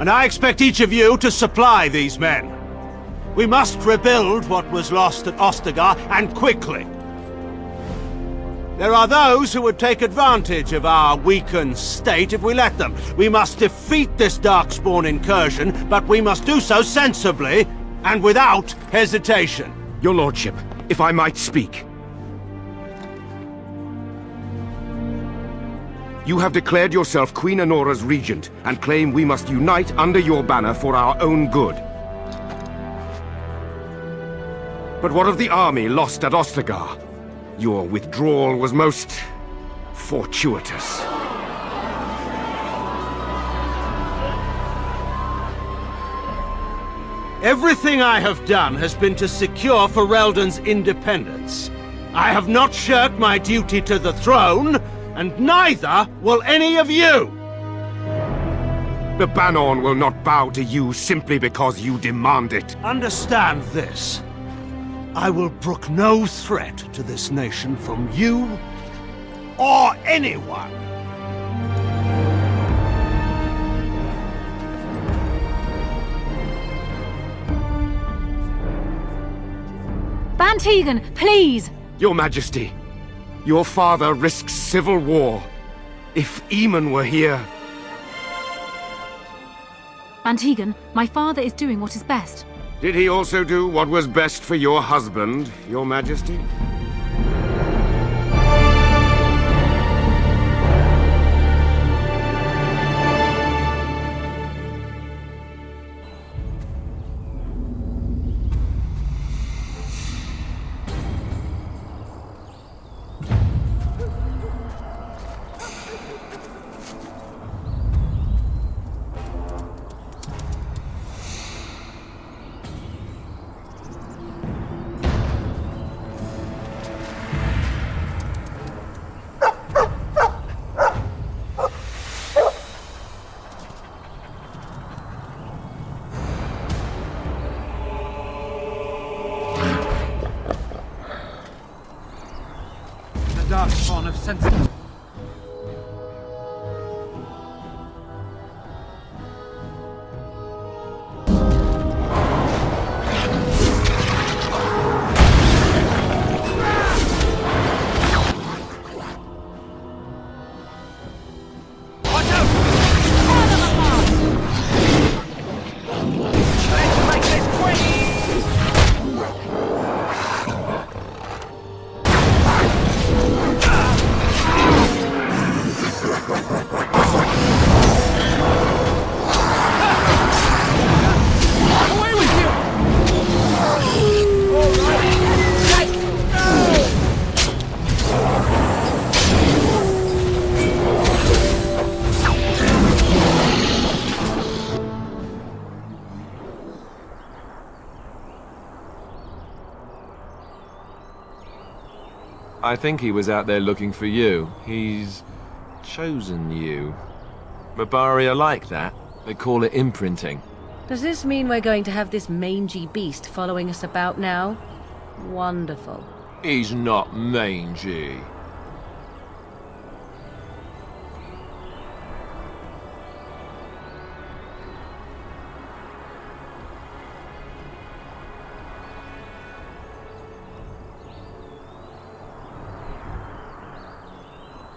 and I expect each of you to supply these men. We must rebuild what was lost at Ostagar, and quickly. There are those who would take advantage of our weakened state if we let them. We must defeat this Darkspawn incursion, but we must do so sensibly and without hesitation. Your lordship, if I might speak. You have declared yourself Queen Honora's regent, and claim we must unite under your banner for our own good. But what of the army lost at Ostagar? Your withdrawal was most fortuitous. Everything I have done has been to secure Ferelden's independence. I have not shirked my duty to the throne, and neither will any of you! The Banon will not bow to you simply because you demand it. Understand this. I will brook no threat to this nation from you or anyone. Bantegan, please! Your Majesty, your father risks civil war. If Eamon were here... Bantegan, my father is doing what is best. Did he also do what was best for your husband, Your Majesty? Darkspawn of sense. I think he was out there looking for you. He's chosen you. Mabari are like that. They call it imprinting. Does this mean we're going to have this mangy beast following us about now? Wonderful. He's not mangy.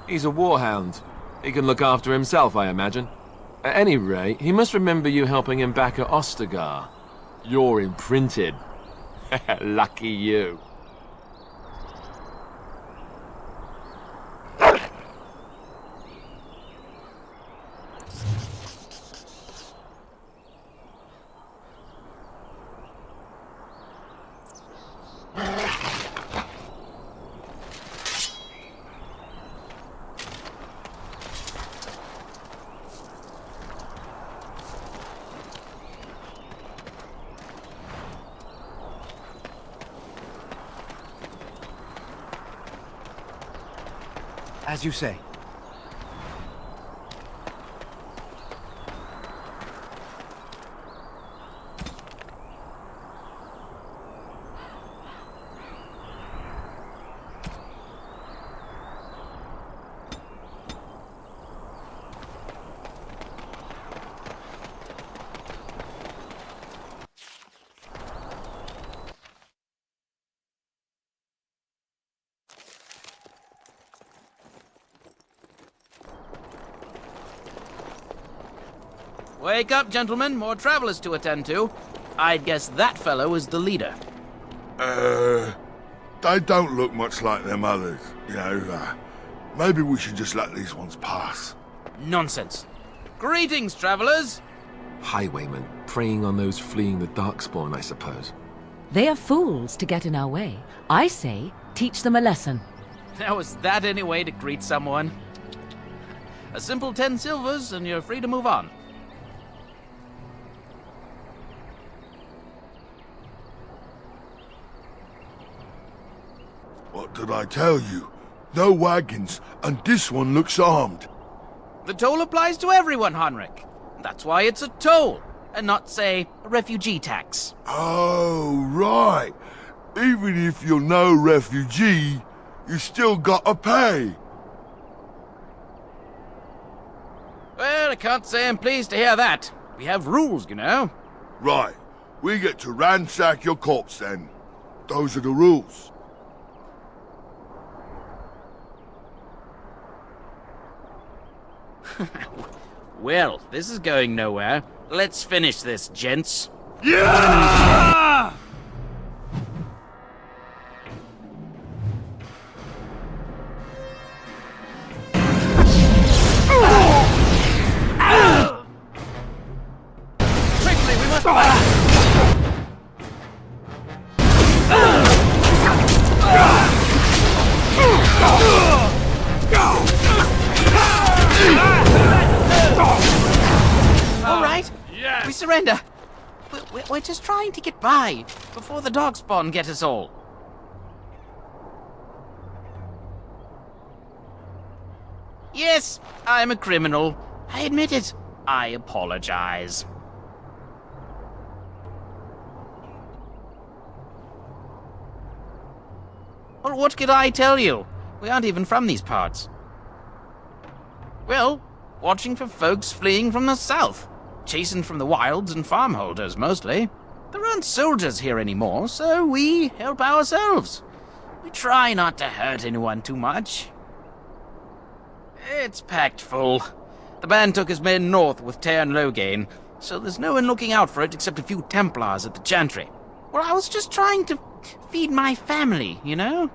He's a warhound. He can look after himself, I imagine. At any rate, he must remember you helping him back at Ostagar. You're imprinted. Lucky you. As you say. Wake up, gentlemen. More travelers to attend to. I'd guess that fellow is the leader. They don't look much like them others, you know. Maybe we should just let these ones pass. Nonsense. Greetings, travelers. Highwaymen, preying on those fleeing the Darkspawn, I suppose. They are fools to get in our way. I say, teach them a lesson. Now, is that any way to greet someone? A simple 10 silvers, and you're free to move on. What did I tell you? No wagons, and this one looks armed. The toll applies to everyone, Henrik. That's why it's a toll, and not, say, a refugee tax. Oh, right. Even if you're no refugee, you still gotta pay. Well, I can't say I'm pleased to hear that. We have rules, you know. Right. We get to ransack your corpse then. Those are the rules. Well, this is going nowhere. Let's finish this, gents. Yeah! Quickly, we must fight! All right, we surrender. We're just trying to get by before the Darkspawn get us all. Yes, I'm a criminal. I admit it. I apologize. Well, what could I tell you? We aren't even from these parts. Well, watching for folks fleeing from the south. Chasing from the wilds and farmholders, mostly. There aren't soldiers here anymore, so we help ourselves. We try not to hurt anyone too much. It's packed full. The band took his men north with Tairn Logain, so there's no one looking out for it except a few Templars at the Chantry. Well, I was just trying to feed my family, you know?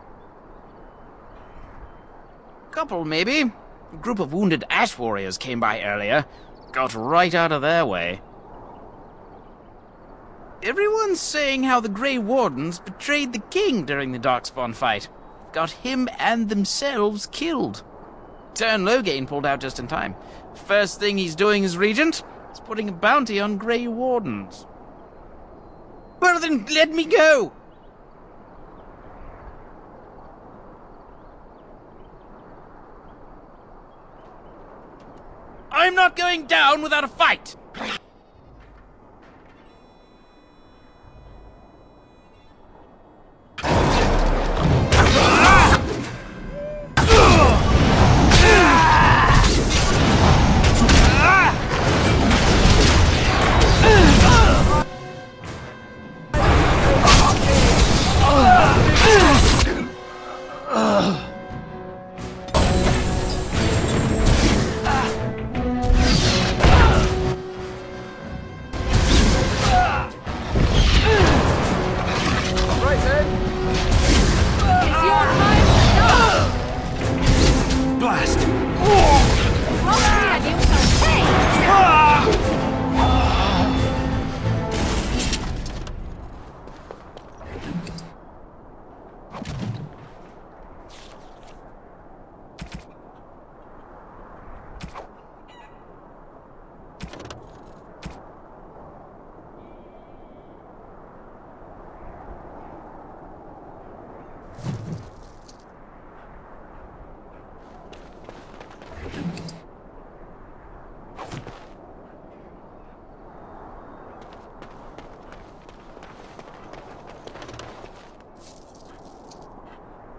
Couple, maybe. A group of wounded ash warriors came by earlier. Got right out of their way. Everyone's saying how the Grey Wardens betrayed the king during the Darkspawn fight. Got him and themselves killed. Tairn Logain pulled out just in time. First thing he's doing as regent is putting a bounty on Grey Wardens. Well then, let me go! I'm not going down without a fight!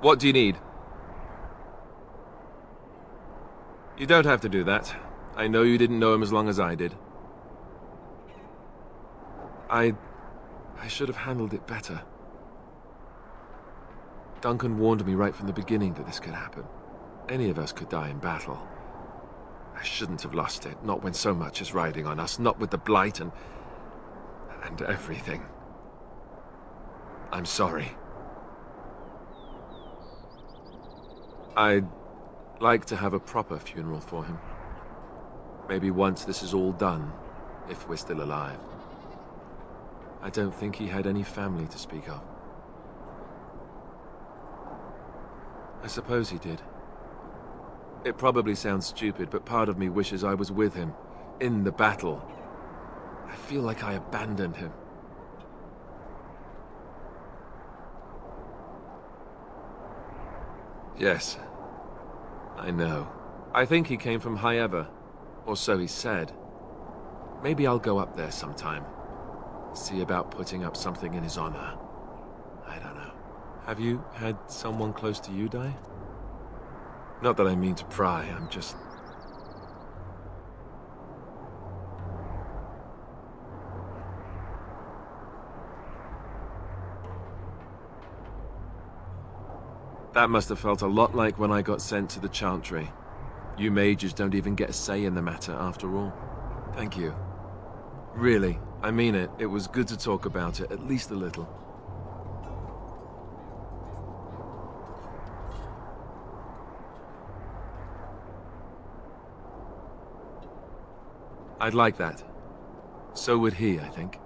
What do you need? You don't have to do that. I know you didn't know him as long as I did. I should have handled it better. Duncan warned me right from the beginning that this could happen. Any of us could die in battle. I shouldn't have lost it, not when so much is riding on us, not with the blight and everything. I'm sorry. I'd like to have a proper funeral for him. Maybe once this is all done, if we're still alive. I don't think he had any family to speak of. I suppose he did. It probably sounds stupid, but part of me wishes I was with him, in the battle. I feel like I abandoned him. Yes, I know. I think he came from Highever, or so he said. Maybe I'll go up there sometime. See about putting up something in his honor. I don't know. Have you had someone close to you die? Not that I mean to pry, I'm just... That must have felt a lot like when I got sent to the Chantry. You mages don't even get a say in the matter after all. Thank you. Really, I mean it. It was good to talk about it, at least a little. I'd like that. So would he, I think.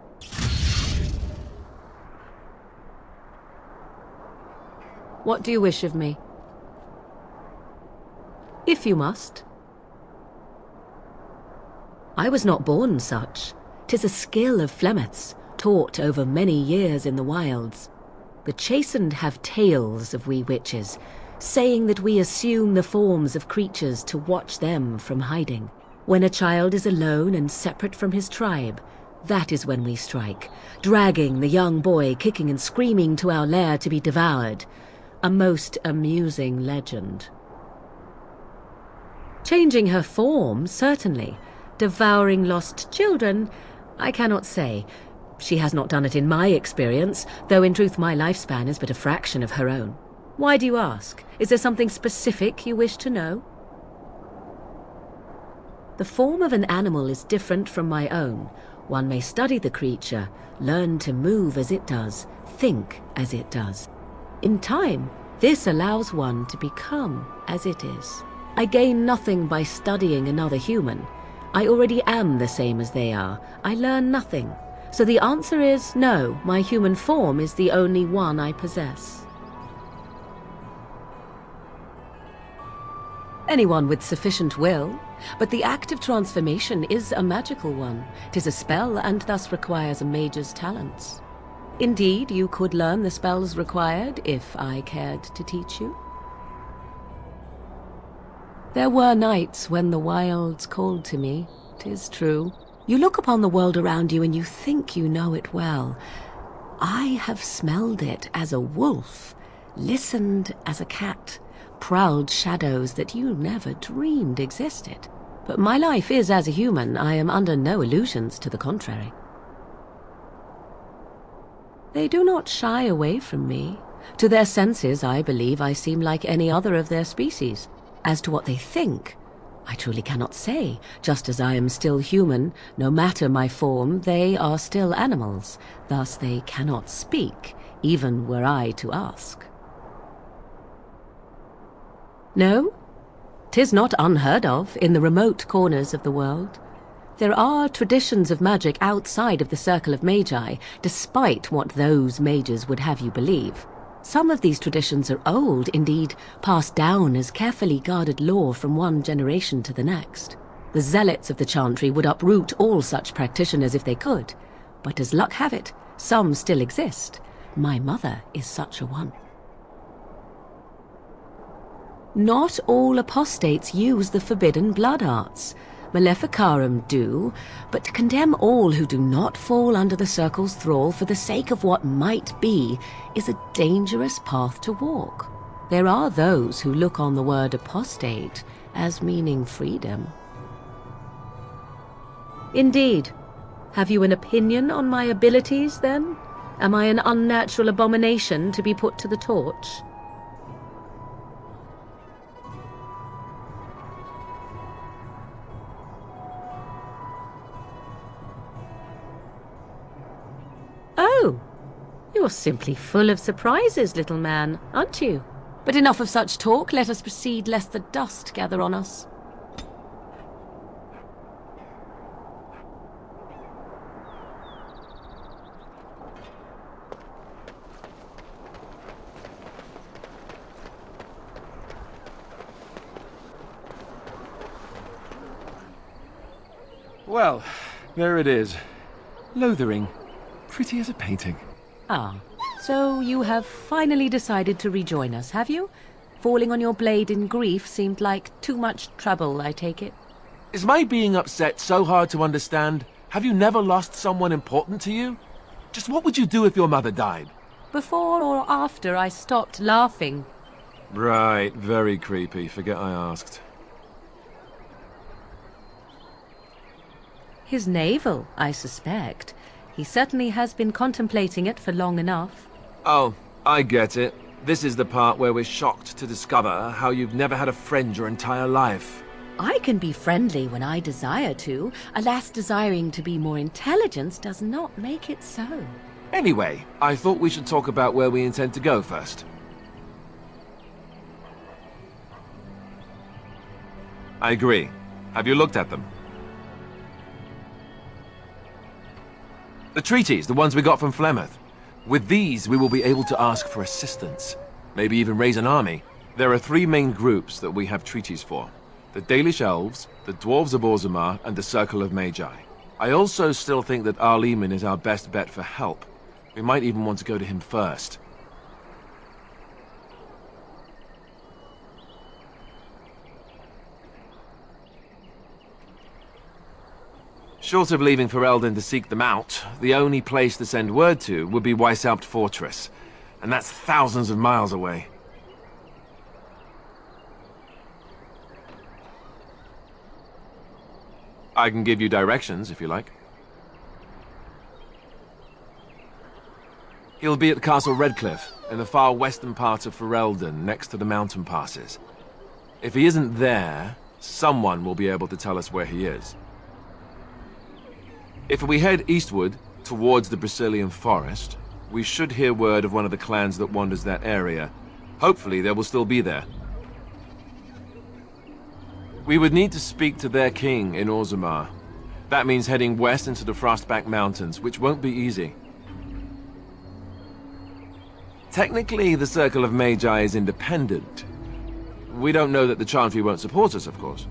What do you wish of me? If you must. I was not born such. 'Tis a skill of Flemeth's, taught over many years in the wilds. The chastened have tales of we witches, saying that we assume the forms of creatures to watch them from hiding. When a child is alone and separate from his tribe, that is when we strike, dragging the young boy kicking and screaming to our lair to be devoured. A most amusing legend. Changing her form, certainly. Devouring lost children, I cannot say. She has not done it in my experience, though in truth my lifespan is but a fraction of her own. Why do you ask? Is there something specific you wish to know? The form of an animal is different from my own. One may study the creature, learn to move as it does, think as it does. In time, this allows one to become as it is. I gain nothing by studying another human. I already am the same as they are. I learn nothing. So the answer is no, my human form is the only one I possess. Anyone with sufficient will, but the act of transformation is a magical one. 'Tis a spell and thus requires a mage's talents. Indeed, you could learn the spells required if I cared to teach you. There were nights when the wilds called to me, 'tis true. You look upon the world around you and you think you know it well. I have smelled it as a wolf, listened as a cat, prowled shadows that you never dreamed existed. But my life is as a human. I am under no illusions to the contrary. They do not shy away from me. To their senses, I believe I seem like any other of their species. As to what they think, I truly cannot say. Just as I am still human, no matter my form, they are still animals. Thus they cannot speak, even were I to ask. No, 'tis not unheard of in the remote corners of the world. There are traditions of magic outside of the circle of Magi, despite what those mages would have you believe. Some of these traditions are old, indeed, passed down as carefully guarded lore from one generation to the next. The zealots of the Chantry would uproot all such practitioners if they could, but as luck have it, some still exist. My mother is such a one. Not all apostates use the forbidden blood arts. Maleficarum do, but to condemn all who do not fall under the circle's thrall for the sake of what might be is a dangerous path to walk. There are those who look on the word apostate as meaning freedom. Indeed. Have you an opinion on my abilities, then? Am I an unnatural abomination to be put to the torch? You're simply full of surprises, little man, aren't you? But enough of such talk. Let us proceed, lest the dust gather on us. Well, there it is. Lothering. Pretty as a painting. Ah, so you have finally decided to rejoin us, have you? Falling on your blade in grief seemed like too much trouble, I take it. Is my being upset so hard to understand? Have you never lost someone important to you? Just what would you do if your mother died? Before or after I stopped laughing? Right, very creepy. Forget I asked. His navel, I suspect. He certainly has been contemplating it for long enough. Oh, I get it. This is the part where we're shocked to discover how you've never had a friend your entire life. I can be friendly when I desire to. Alas, desiring to be more intelligent does not make it so. Anyway, I thought we should talk about where we intend to go first. I agree. Have you looked at them? The treaties, the ones we got from Flemeth. With these, we will be able to ask for assistance. Maybe even raise an army. There are 3 main groups that we have treaties for. The Dalish Elves, the Dwarves of Orzammar, and the Circle of Magi. I also still think that DahliaLynn is our best bet for help. We might even want to go to him first. Short of leaving for Elden to seek them out, the only place to send word to would be Weishaupt Fortress. And that's thousands of miles away. I can give you directions, if you like. He'll be at Castle Redcliffe, in the far western part of Ferelden, next to the mountain passes. If he isn't there, someone will be able to tell us where he is. If we head eastward, towards the Brazilian forest, we should hear word of one of the clans that wanders that area. Hopefully they will still be there. We would need to speak to their king in Orzammar. That means heading west into the Frostback Mountains, which won't be easy. Technically, the Circle of Magi is independent. We don't know that the Chantry won't support us, of course.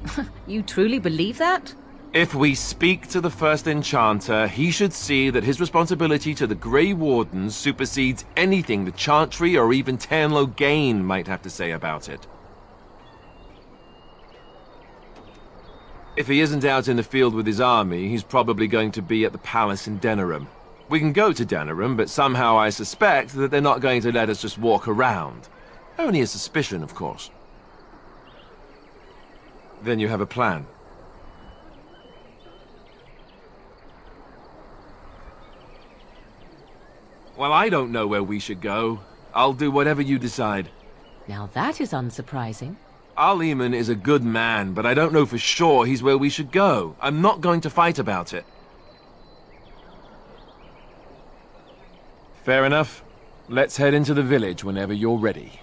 You truly believe that? If we speak to the first Enchanter, he should see that his responsibility to the Grey Wardens supersedes anything the Chantry or even Lothering might have to say about it. If he isn't out in the field with his army, he's probably going to be at the palace in Denerim. We can go to Denerim, but somehow I suspect that they're not going to let us just walk around. Only a suspicion, of course. Then you have a plan. Well, I don't know where we should go. I'll do whatever you decide. Now that is unsurprising. DahliaLynn is a good man, but I don't know for sure he's where we should go. I'm not going to fight about it. Fair enough. Let's head into the village whenever you're ready.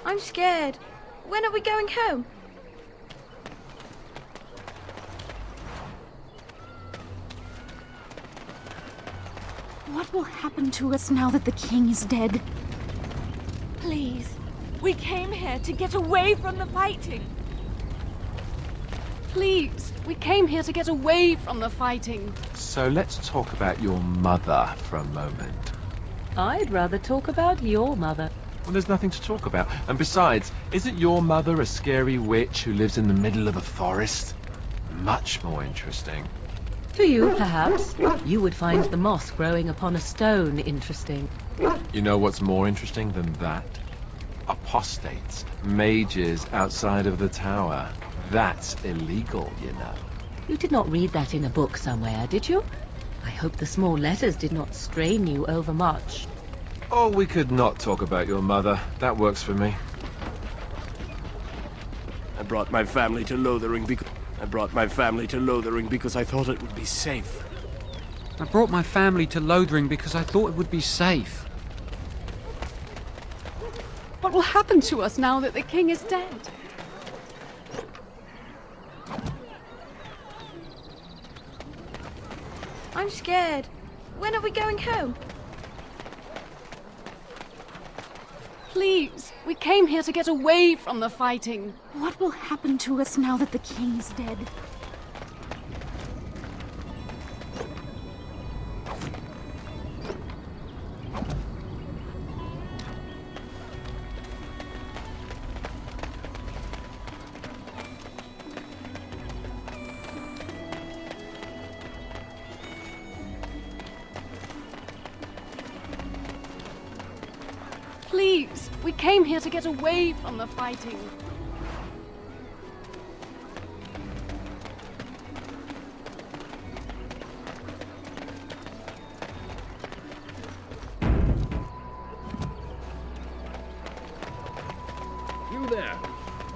I'm scared. When are we going home? What will happen to us now that the king is dead? Please. We came here to get away from the fighting. Please, we came here to get away from the fighting. So let's talk about your mother for a moment. I'd rather talk about your mother. Well, there's nothing to talk about. And besides, isn't your mother a scary witch who lives in the middle of a forest? Much more interesting. To you, perhaps. You would find the moss growing upon a stone interesting. You know what's more interesting than that? Apostates, mages outside of the tower. That's illegal, you know. You did not read that in a book somewhere, did you? I hope the small letters did not strain you overmuch. Or we could not talk about your mother. That works for me. I brought my family to Lothering because I thought it would be safe. I brought my family to Lothering because I thought it would be safe. What will happen to us now that the king is dead? I'm scared. When are we going home? Please, we came here to get away from the fighting. What will happen to us now that the king is dead? Please, we came here to get away from the fighting. You there.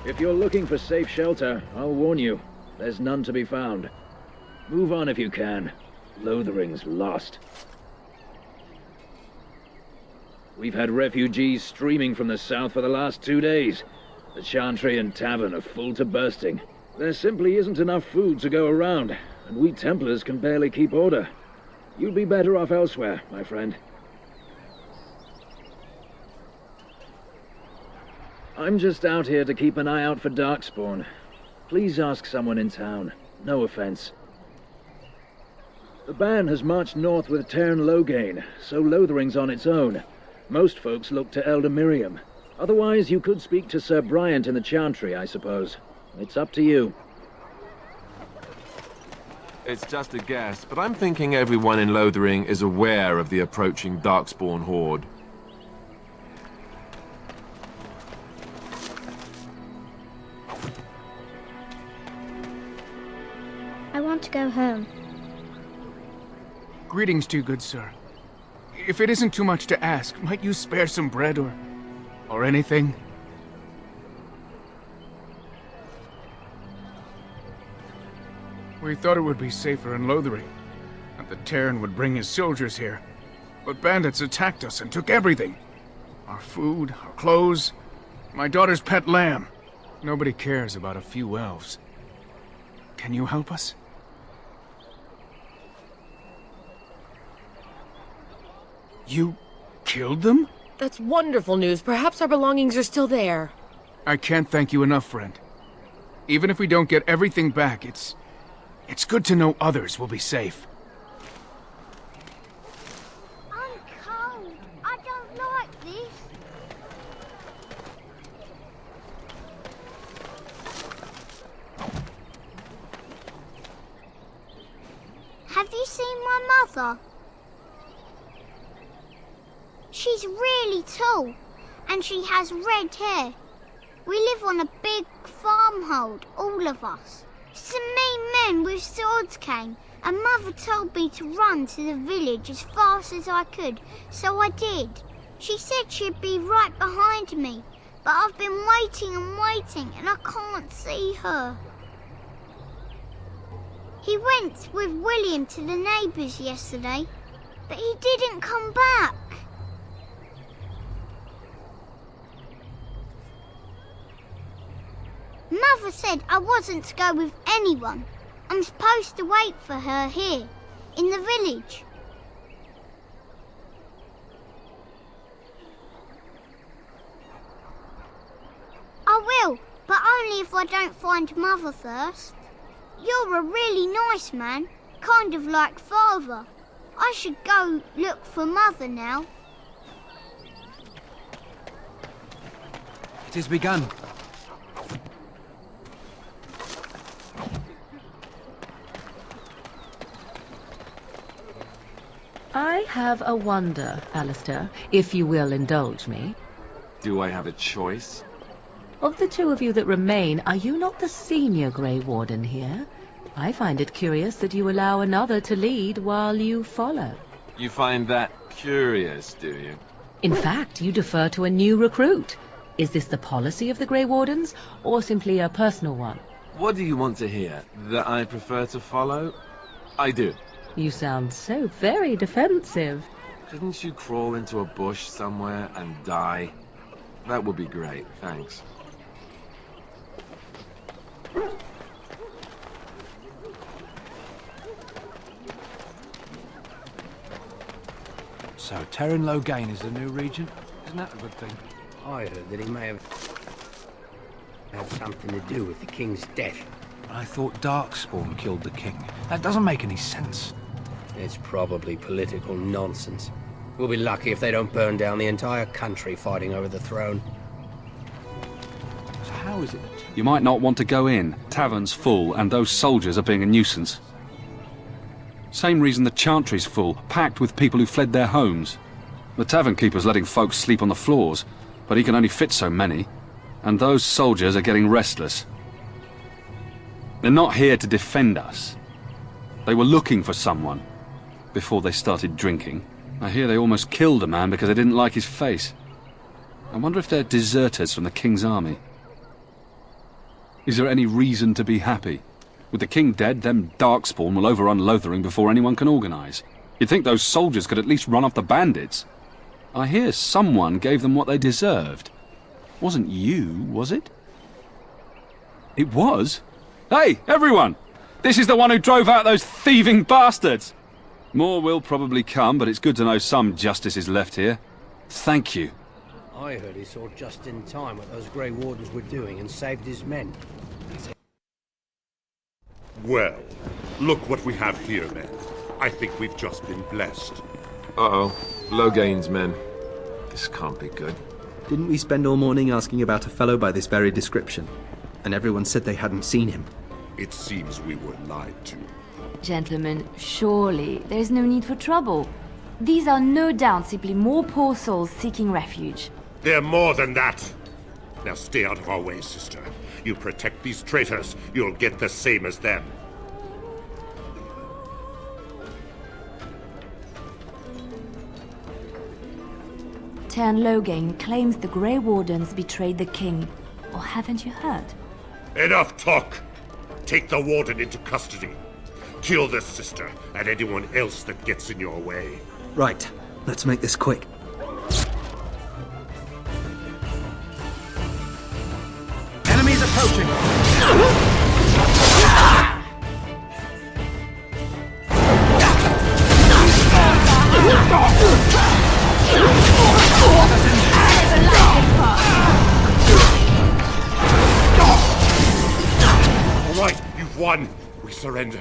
If you're looking for safe shelter, I'll warn you, there's none to be found. Move on if you can. Lothering's lost. We've had refugees streaming from the south for the last 2 days. The Chantry and Tavern are full to bursting. There simply isn't enough food to go around, and we Templars can barely keep order. You'd be better off elsewhere, my friend. I'm just out here to keep an eye out for Darkspawn. Please ask someone in town. No offense. The band has marched north with Cairn Loghain, so Lothering's on its own. Most folks look to Elder Miriam. Otherwise, you could speak to Sir Bryant in the Chantry, I suppose. It's up to you. It's just a guess, but I'm thinking everyone in Lothering is aware of the approaching Darkspawn horde. I want to go home. Greetings to you, good sir. If it isn't too much to ask, might you spare some bread or anything? We thought it would be safer in Lothering, that the Terran would bring his soldiers here. But bandits attacked us and took everything. Our food, our clothes, my daughter's pet lamb. Nobody cares about a few elves. Can you help us? You killed them? That's wonderful news. Perhaps our belongings are still there. I can't thank you enough, friend. Even if we don't get everything back, it's good to know others will be safe. I'm cold. I don't like this. Have you seen my mother? She's really tall, and she has red hair. We live on a big farmhold, all of us. Some mean men with swords came, and Mother told me to run to the village as fast as I could, so I did. She said she'd be right behind me, but I've been waiting and waiting, and I can't see her. He went with William to the neighbours yesterday, but he didn't come back. Mother said I wasn't to go with anyone. I'm supposed to wait for her here, in the village. I will, but only if I don't find Mother first. You're a really nice man, kind of like Father. I should go look for Mother now. It is begun. I have a wonder, Alistair, if you will indulge me. Do I have a choice? Of the two of you that remain, are you not the senior Grey Warden here? I find it curious that you allow another to lead while you follow. You find that curious, do you? In fact, you defer to a new recruit. Is this the policy of the Grey Wardens, or simply a personal one? What do you want to hear? That I prefer to follow? I do. You sound so very defensive. Couldn't you crawl into a bush somewhere and die? That would be great, thanks. So, Terran Loghain is the new regent? Isn't that a good thing? I heard that he may have had something to do with the king's death. I thought Darkspawn killed the king. That doesn't make any sense. It's probably political nonsense. We'll be lucky if they don't burn down the entire country fighting over the throne. So how is it that... You might not want to go in. Tavern's full, and those soldiers are being a nuisance. Same reason the Chantry's full, packed with people who fled their homes. The tavern keeper's letting folks sleep on the floors, but he can only fit so many. And those soldiers are getting restless. They're not here to defend us. They were looking for someone before they started drinking. I hear they almost killed a man because they didn't like his face. I wonder if they're deserters from the king's army. Is there any reason to be happy? With the king dead, them Darkspawn will overrun Lothering before anyone can organize. You'd think those soldiers could at least run off the bandits. I hear someone gave them what they deserved. Wasn't you, was it? It was? Hey, everyone! This is the one who drove out those thieving bastards! More will probably come, but it's good to know some justice is left here. Thank you. I heard he saw just in time what those Grey Wardens were doing and saved his men. Well, look what we have here, men. I think we've just been blessed. Uh-oh. Loghain's men. This can't be good. Didn't we spend all morning asking about a fellow by this very description? And everyone said they hadn't seen him. It seems we were lied to. Gentlemen, surely there is no need for trouble. These are no doubt simply more poor souls seeking refuge. They're more than that. Now stay out of our way, sister. You protect these traitors, you'll get the same as them. Tern Loghain claims the Grey Wardens betrayed the king. Or haven't you heard? Enough talk! Take the warden into custody. Kill this sister and anyone else that gets in your way. Right, let's make this quick. Enemies approaching! All right, you've won. We surrender.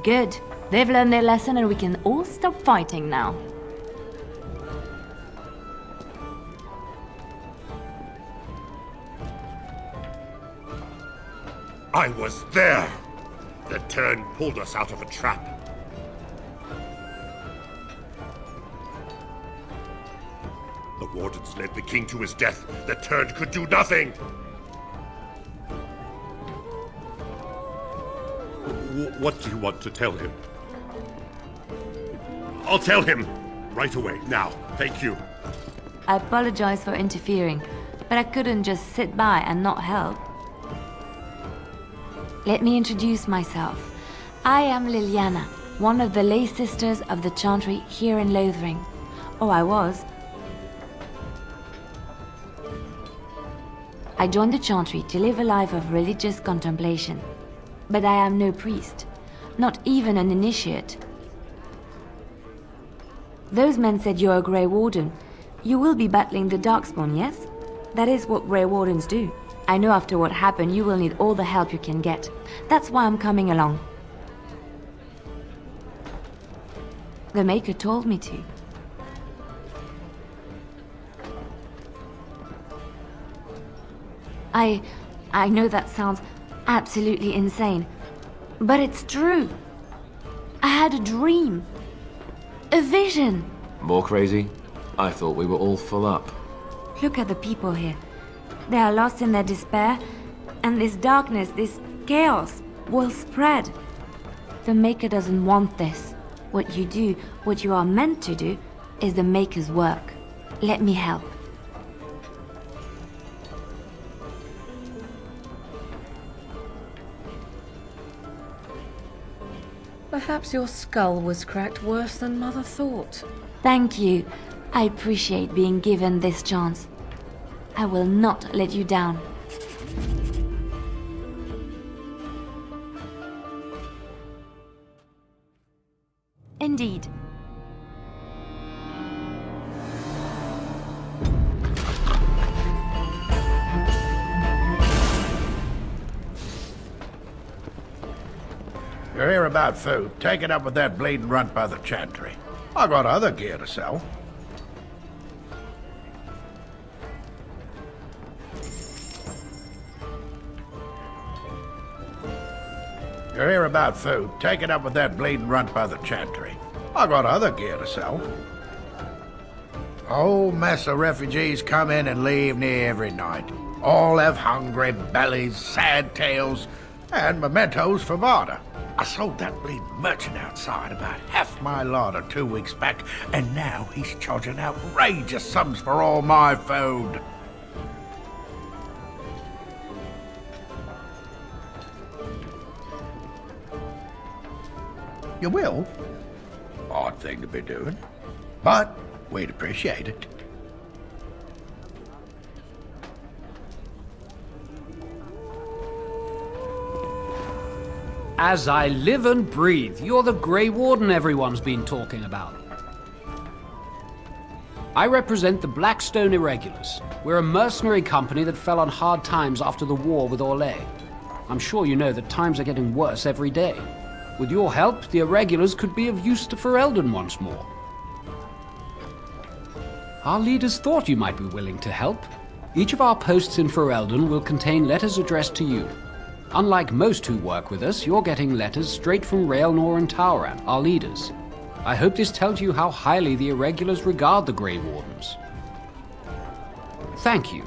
Good. They've learned their lesson and we can all stop fighting now. I was there! The Tern pulled us out of a trap. The Wardens led the king to his death. The Tern could do nothing! What do you want to tell him? I'll tell him! Right away, now. Thank you. I apologize for interfering, but I couldn't just sit by and not help. Let me introduce myself. I am Liliana, one of the lay sisters of the Chantry here in Lothering. Oh, I was. I joined the Chantry to live a life of religious contemplation. But I am no priest, not even an initiate. Those men said you're a Grey Warden. You will be battling the Darkspawn, yes? That is what Grey Wardens do. I know after what happened you will need all the help you can get. That's why I'm coming along. The Maker told me to. I know that sounds absolutely insane, but it's true. I had a dream. A vision. More crazy? I thought we were all full up. Look at the people here. They are lost in their despair, and this darkness, this chaos, will spread. The Maker doesn't want this. What you do, what you are meant to do, is the Maker's work. Let me help. Perhaps your skull was cracked worse than Mother thought. Thank you. I appreciate being given this chance. I will not let you down. Indeed. You're here about food. Take it up with that bleeding runt by the chantry. I got other gear to sell. You're here about food. Take it up with that bleeding runt by the chantry. I got other gear to sell. A whole mess of refugees come in and leave near every night. All have hungry bellies, sad tales, and mementos for barter. I sold that bleeding merchant outside about half my larder 2 weeks back, and now he's charging outrageous sums for all my food. You will? Odd thing to be doing. But we'd appreciate it. As I live and breathe, you're the Grey Warden everyone's been talking about. I represent the Blackstone Irregulars. We're a mercenary company that fell on hard times after the war with Orlais. I'm sure you know that times are getting worse every day. With your help, the Irregulars could be of use to Ferelden once more. Our leaders thought you might be willing to help. Each of our posts in Ferelden will contain letters addressed to you. Unlike most who work with us, you're getting letters straight from Raelnor and Tauran, our leaders. I hope this tells you how highly the Irregulars regard the Grey Wardens. Thank you.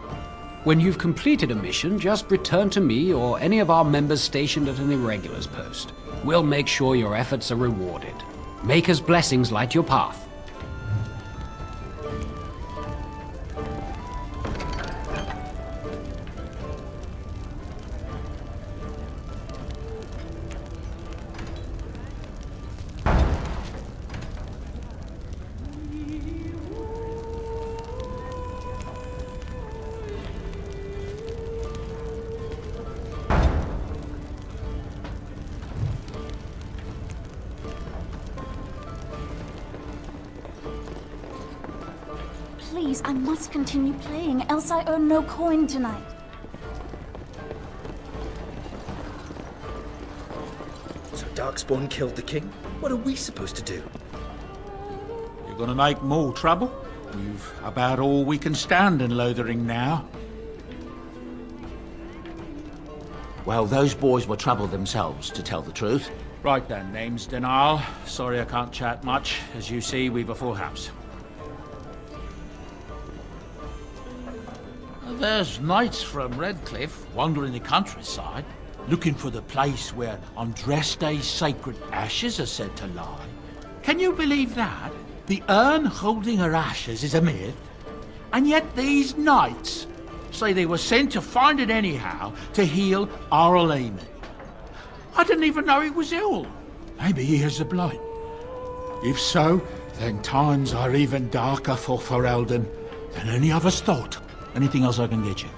When you've completed a mission, just return to me or any of our members stationed at an Irregulars post. We'll make sure your efforts are rewarded. Maker's blessings light your path. Please, I must continue playing, else I earn no coin tonight. So Darkspawn killed the king? What are we supposed to do? You're gonna make more trouble? We've about all we can stand in Lothering now. Well, those boys were trouble themselves, to tell the truth. Right then, name's Denial. Sorry I can't chat much. As you see, we've a full house. There's knights from Redcliffe wandering the countryside, looking for the place where Andraste's sacred ashes are said to lie. Can you believe that? The urn holding her ashes is a myth, and yet these knights say they were sent to find it anyhow to heal Arlene. I didn't even know he was ill. Maybe he has the blight. If so, then times are even darker for Ferelden than any of us thought. Anything else I can get you?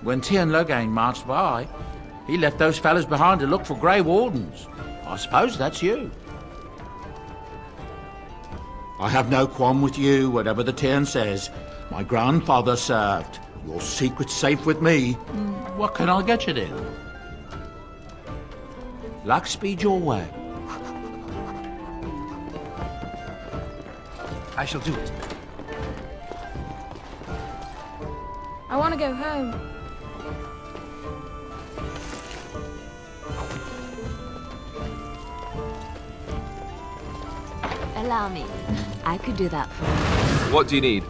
When Tien Logain marched by, he left those fellas behind to look for Grey Wardens. I suppose that's you. I have no qualm with you, whatever the Tien says. My grandfather served. Your secret's safe with me. What can I get you then? Luck speed your way. I shall do it. I want to go home. Allow me. I could do that for you. What do you need?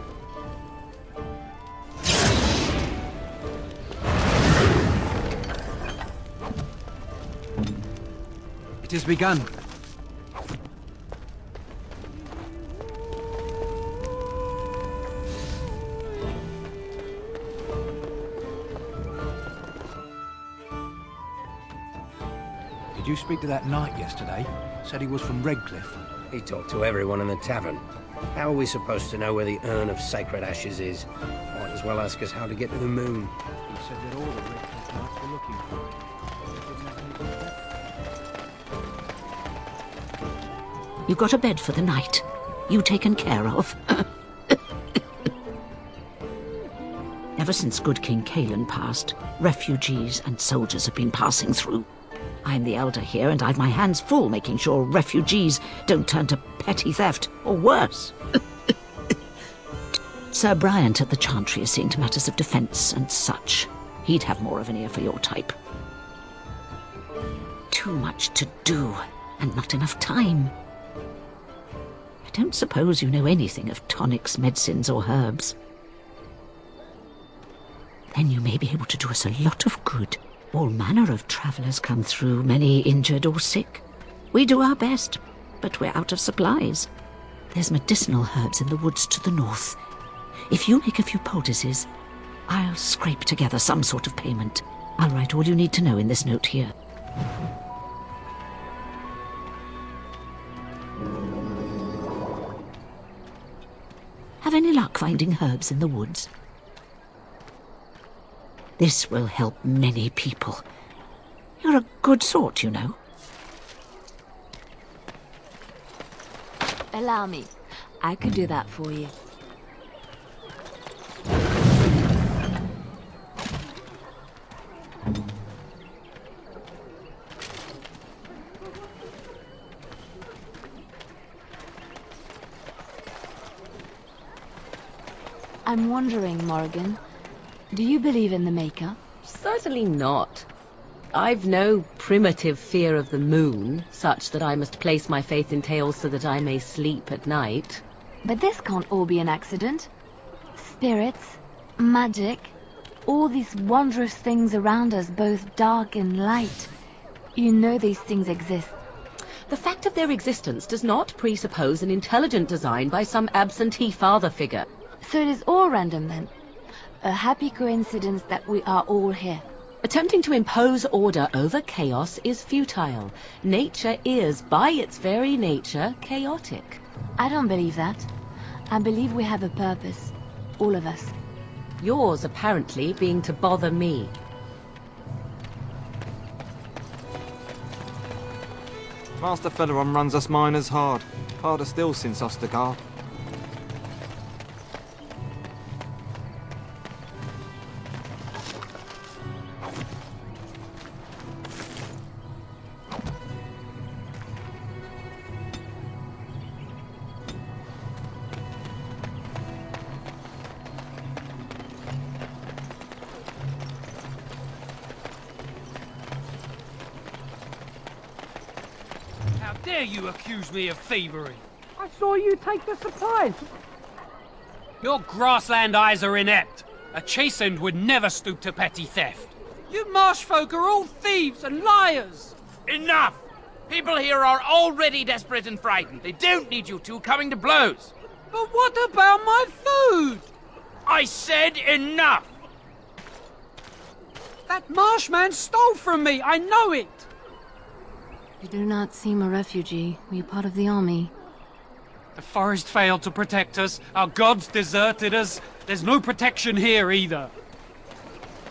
It has begun. Did you speak to that knight yesterday? Said he was from Redcliffe. He talked to everyone in the tavern. How are we supposed to know where the urn of sacred ashes is? Might as well ask us how to get to the moon. He said that all the Redcliffe knights were looking for it. You got a bed for the night. You taken care of. Ever since good King Cullen passed, refugees and soldiers have been passing through. I'm the elder here, and I've my hands full making sure refugees don't turn to petty theft, or worse. Sir Bryant at the Chantry is seeing to matters of defence and such. He'd have more of an ear for your type. Too much to do, and not enough time. I don't suppose you know anything of tonics, medicines, or herbs. Then you may be able to do us a lot of good. All manner of travellers come through, many injured or sick. We do our best, but we're out of supplies. There's medicinal herbs in the woods to the north. If you make a few poultices, I'll scrape together some sort of payment. I'll write all you need to know in this note here. Have any luck finding herbs in the woods? This will help many people. You're a good sort, you know. Allow me. I could do that for you. I'm wondering, Morrigan, do you believe in the Maker? Certainly not. I've no primitive fear of the moon, such that I must place my faith in tales so that I may sleep at night. But this can't all be an accident. Spirits, magic, all these wondrous things around us, both dark and light. You know these things exist. The fact of their existence does not presuppose an intelligent design by some absentee father figure. So it is all random then. A happy coincidence that we are all here. Attempting to impose order over chaos is futile. Nature is, by its very nature, chaotic. I don't believe that. I believe we have a purpose. All of us. Yours, apparently, being to bother me. Master Feleron runs us miners hard. Harder still since Ostergar. How dare you accuse me of thievery? I saw you take the supplies. Your grassland eyes are inept. A chastened would never stoop to petty theft. You marsh folk are all thieves and liars. Enough! People here are already desperate and frightened. They don't need you two coming to blows. But what about my food? I said enough! That marshman stole from me, I know it! You do not seem a refugee. Were you part of the army? The forest failed to protect us. Our gods deserted us. There's no protection here either.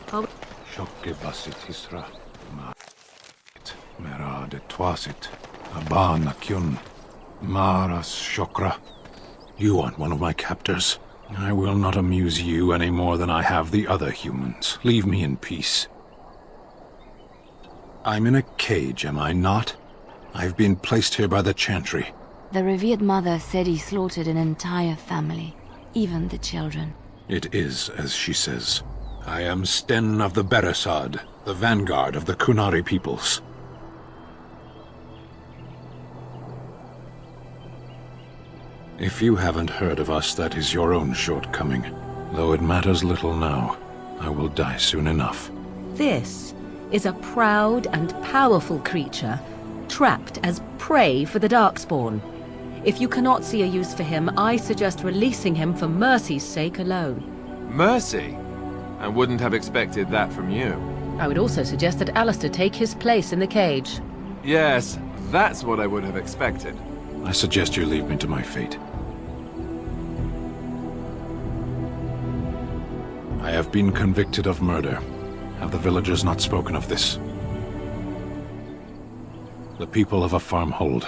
Shokkevasit Isra. Mera de Twasit. Abana Kyun. Maras Shokra. You aren't one of my captors. I will not amuse you any more than I have the other humans. Leave me in peace. I'm in a cage, am I not? I've been placed here by the Chantry. The revered mother said he slaughtered an entire family, even the children. It is as she says. I am Sten of the Beresad, the vanguard of the Kunari peoples. If you haven't heard of us, that is your own shortcoming. Though it matters little now, I will die soon enough. This is a proud and powerful creature, trapped as prey for the Darkspawn. If you cannot see a use for him, I suggest releasing him for mercy's sake alone. Mercy? I wouldn't have expected that from you. I would also suggest that Alistair take his place in the cage. Yes, that's what I would have expected. I suggest you leave me to my fate. I have been convicted of murder. Have the villagers not spoken of this? The people of a farm hold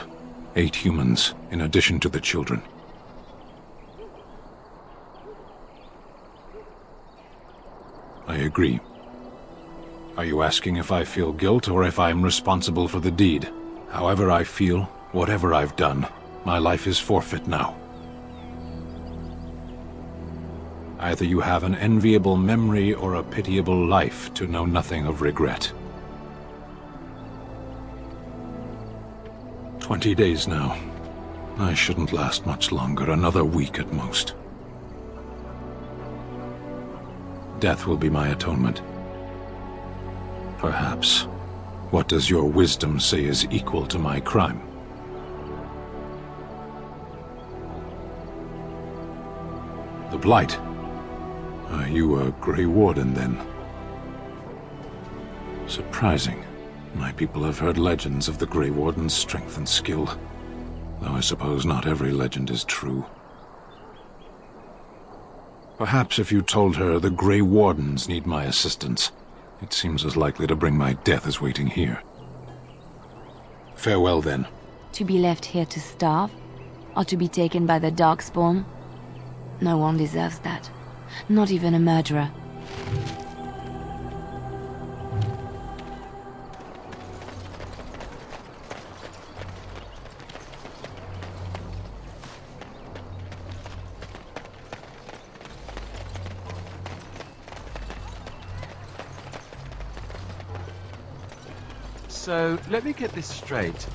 8 humans, in addition to the children. I agree. Are you asking if I feel guilt or if I am responsible for the deed? However I feel, whatever I've done, my life is forfeit now. Either you have an enviable memory or a pitiable life to know nothing of regret. 20 days now. I shouldn't last much longer, another week at most. Death will be my atonement. Perhaps. What does your wisdom say is equal to my crime? The Blight. Are you a Grey Warden, then? Surprising. My people have heard legends of the Grey Warden's strength and skill, though I suppose not every legend is true. Perhaps if you told her the Grey Wardens need my assistance, it seems as likely to bring my death as waiting here. Farewell, then. To be left here to starve? Or to be taken by the Darkspawn? No one deserves that. Not even a murderer. So, let me get this straight.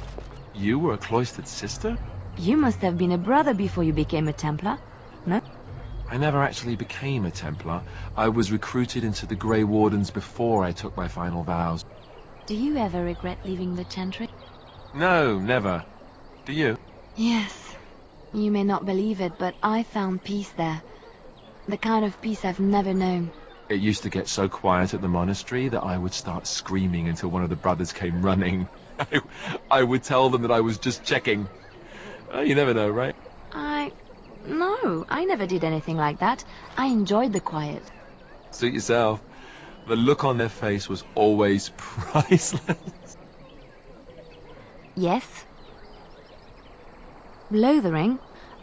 You were a cloistered sister? You must have been a brother before you became a Templar, no? I never actually became a Templar. I was recruited into the Grey Wardens before I took my final vows. Do you ever regret leaving the Chantry? No, never. Do you? Yes. You may not believe it, but I found peace there. The kind of peace I've never known. It used to get so quiet at the monastery that I would start screaming until one of the brothers came running. I would tell them that I was just checking. You never know, right? No, I never did anything like that. I enjoyed the quiet. Suit yourself. The look on their face was always priceless. Yes. Lothering?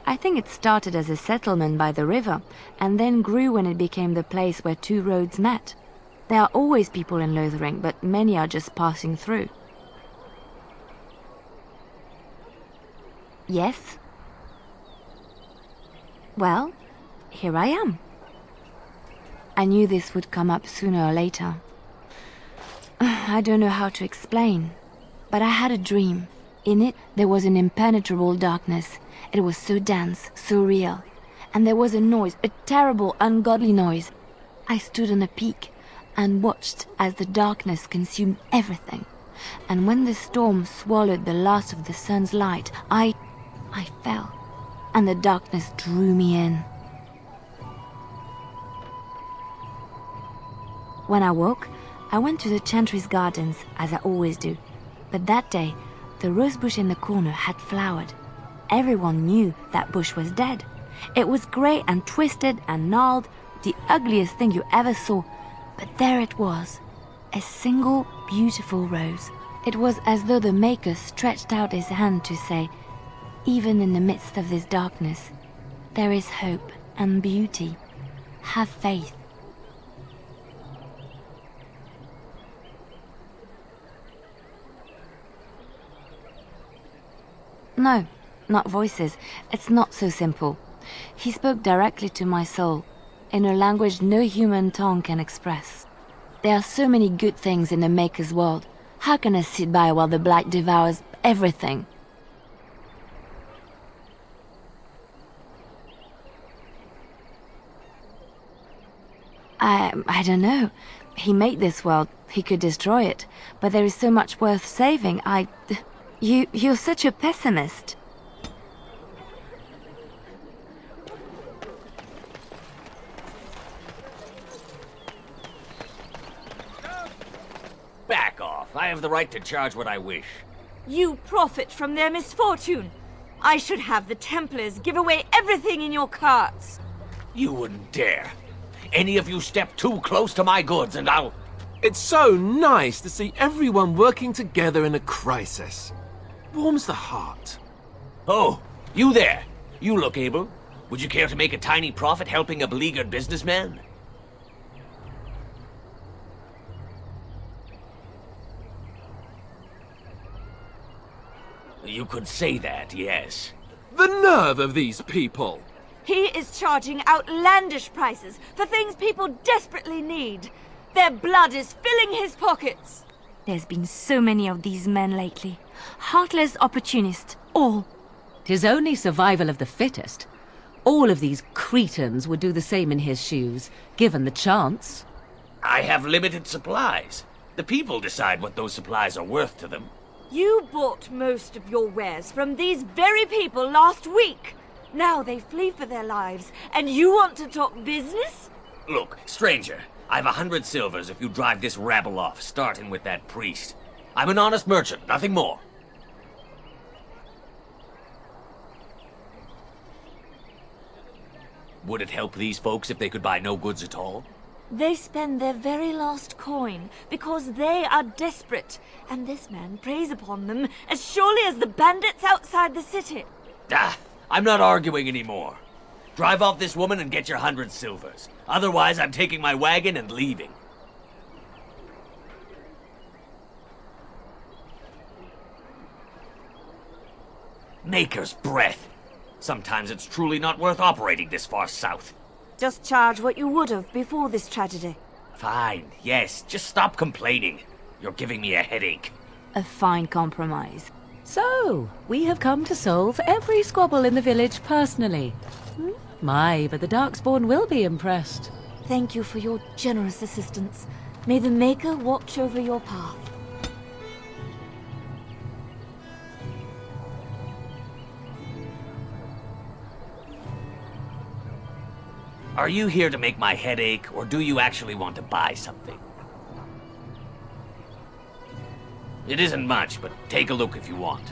I think it started as a settlement by the river, and then grew when it became the place where 2 roads met. There are always people in Lothering, but many are just passing through. Yes? Well, here I am. I knew this would come up sooner or later. I don't know how to explain, but I had a dream. In it, there was an impenetrable darkness. It was so dense, so real. And there was a noise, a terrible, ungodly noise. I stood on a peak and watched as the darkness consumed everything. And when the storm swallowed the last of the sun's light, I fell. And the darkness drew me in. When I woke, I went to the Chantry's gardens, as I always do. But that day, the rosebush in the corner had flowered. Everyone knew that bush was dead. It was grey and twisted and gnarled, the ugliest thing you ever saw. But there it was, a single beautiful rose. It was as though the Maker stretched out his hand to say, even in the midst of this darkness, there is hope and beauty. Have faith. No, not voices. It's not so simple. He spoke directly to my soul, in a language no human tongue can express. There are so many good things in the Maker's world. How can I sit by while the Blight devours everything? I don't know. He made this world. He could destroy it. But there is so much worth saving. You're such a pessimist. Back off. I have the right to charge what I wish. You profit from their misfortune. I should have the Templars give away everything in your carts. You wouldn't dare. Any of you step too close to my goods and I'll... It's so nice to see everyone working together in a crisis. Warms the heart. Oh, you there. You look able. Would you care to make a tiny profit helping a beleaguered businessman? You could say that, yes. The nerve of these people! He is charging outlandish prices for things people desperately need. Their blood is filling his pockets. There's been so many of these men lately. Heartless opportunists, all. 'Tis only survival of the fittest. All of these cretins would do the same in his shoes, given the chance. I have limited supplies. The people decide what those supplies are worth to them. You bought most of your wares from these very people last week. Now they flee for their lives, and you want to talk business? Look, stranger, I've 100 silvers if you drive this rabble off, starting with that priest. I'm an honest merchant, nothing more. Would it help these folks if they could buy no goods at all? They spend their very last coin because they are desperate, and this man preys upon them as surely as the bandits outside the city. I'm not arguing anymore. Drive off this woman and get your 100 silvers. Otherwise, I'm taking my wagon and leaving. Maker's breath. Sometimes it's truly not worth operating this far south. Just charge what you would have before this tragedy. Fine, yes, just stop complaining. You're giving me a headache. A fine compromise. So, we have come to solve every squabble in the village personally. My, but the Darkspawn will be impressed. Thank you for your generous assistance. May the Maker watch over your path. Are you here to make my head ache, or do you actually want to buy something? It isn't much, but take a look if you want.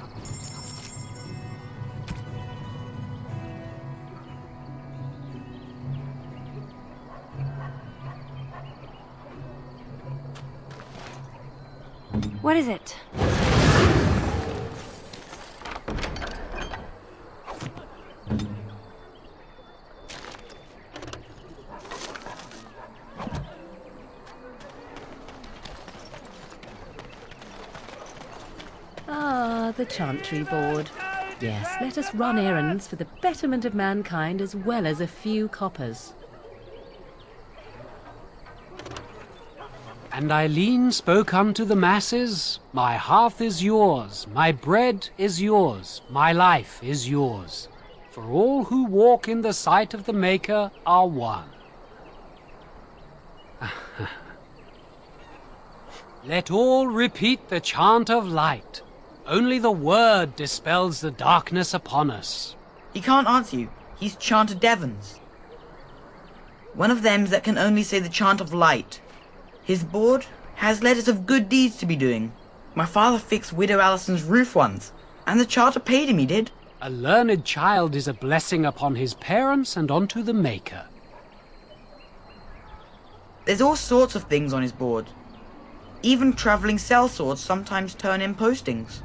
What is it? Ah, the Chantry Board. Yes, let us run errands for the betterment of mankind as well as a few coppers. And DahliaLynn spoke unto the masses, My hearth is yours, my bread is yours, my life is yours. For all who walk in the sight of the Maker are one. Let all repeat the chant of light. Only the word dispels the darkness upon us. He can't answer you. He's chanted Devons. One of them's that can only say the chant of light. His board has letters of good deeds to be doing. My father fixed Widow Alison's roof once, and the charter paid him, he did. A learned child is a blessing upon his parents and onto the Maker. There's all sorts of things on his board. Even travelling sellswords sometimes turn in postings.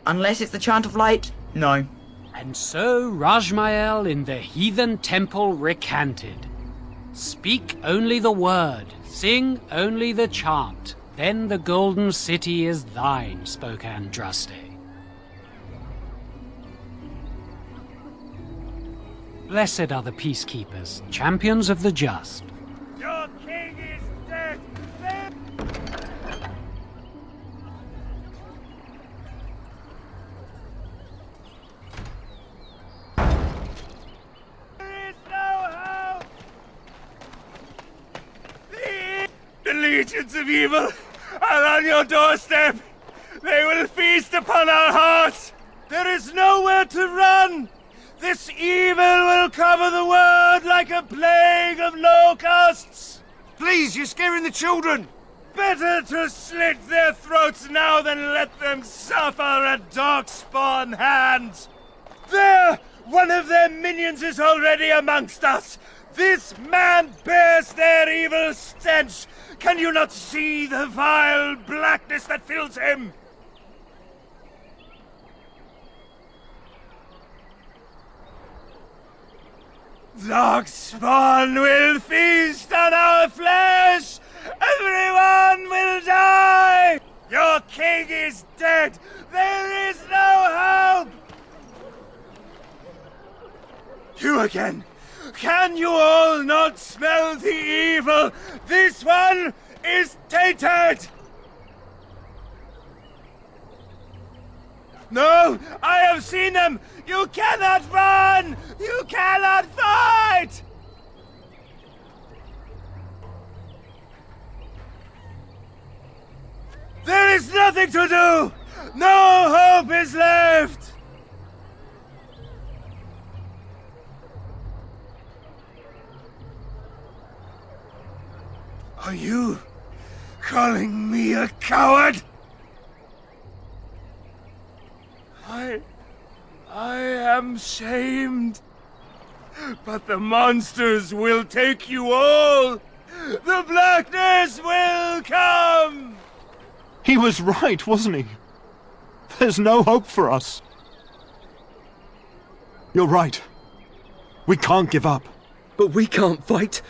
Unless it's the chant of light, no. And so Rajmael in the heathen temple recanted. Speak only the word, sing only the chant, then the golden city is thine, spoke Andraste. Blessed are the peacekeepers, champions of the just. Your king is dead! The legions of evil are on your doorstep. They will feast upon our hearts. There is nowhere to run. This evil will cover the world like a plague of locusts. Please, you're scaring the children. Better to slit their throats now than let them suffer at Darkspawn hands! There! One of their minions is already amongst us! This man bears their evil stench! Can you not see the vile blackness that fills him? Darkspawn will feast on our flesh! Everyone will die! Your king is dead! There is no hope! You again! Can you all not smell the evil? This one is tainted! No! I have seen them! You cannot run! You cannot fight! There is nothing to do! No hope is left! Are you calling me a coward? I am shamed. But the monsters will take you all! The blackness will come! He was right, wasn't he? There's no hope for us. You're right. We can't give up. But we can't fight.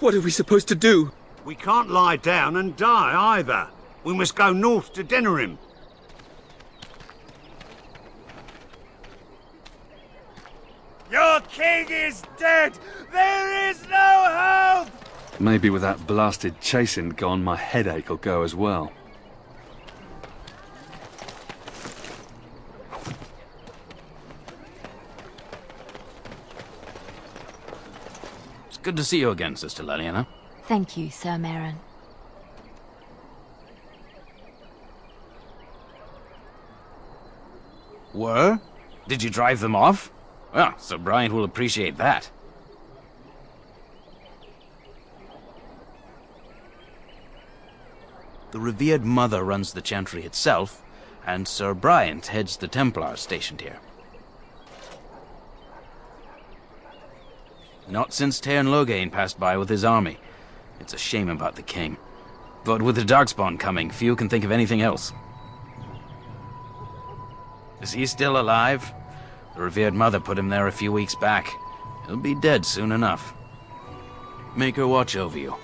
What are we supposed to do? We can't lie down and die either. We must go north to Denerim. Your king is dead! There is no hope! Maybe with that blasted chasing gone, my headache will go as well. It's good to see you again, Sister Leliana. Thank you, Sir Merrin. Were? Did you drive them off? Well, Sir Brian will appreciate that. The revered mother runs the chantry itself, and Sir Bryant heads the Templars stationed here. Not since Tairn Loghain passed by with his army. It's a shame about the king. But with the Darkspawn coming, few can think of anything else. Is he still alive? The revered mother put him there a few weeks back. He'll be dead soon enough. Make her watch over you.